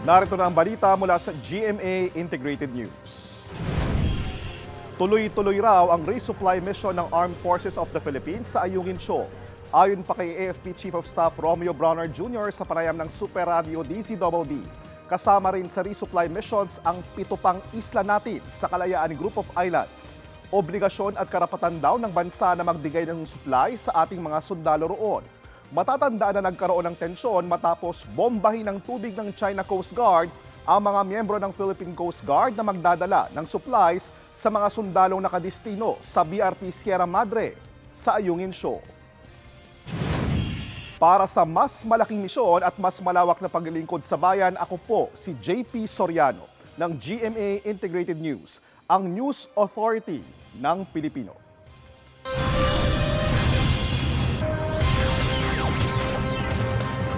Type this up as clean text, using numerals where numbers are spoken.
Narito na ang balita mula sa GMA Integrated News. Tuloy-tuloy raw ang resupply mission ng Armed Forces of the Philippines sa Ayungin Shoal. Ayon pa kay AFP Chief of Staff Romeo Brawner Jr. sa panayam ng Super Radio DZBB, kasama rin sa resupply missions ang 7 pang isla natin sa Kalayaan Group of Islands. Obligasyon at karapatan daw ng bansa na magbigay ng supply sa ating mga sundalo roon. Matatandaan na nagkaroon ng tensyon matapos bombahin ng tubig ng China Coast Guard ang mga miyembro ng Philippine Coast Guard na magdadala ng supplies sa mga sundalong nakadistino sa BRP Sierra Madre sa Ayungin Shoal. Para sa mas malaking misyon at mas malawak na paglilingkod sa bayan, ako po si JP Soriano ng GMA Integrated News, ang News Authority ng Pilipino.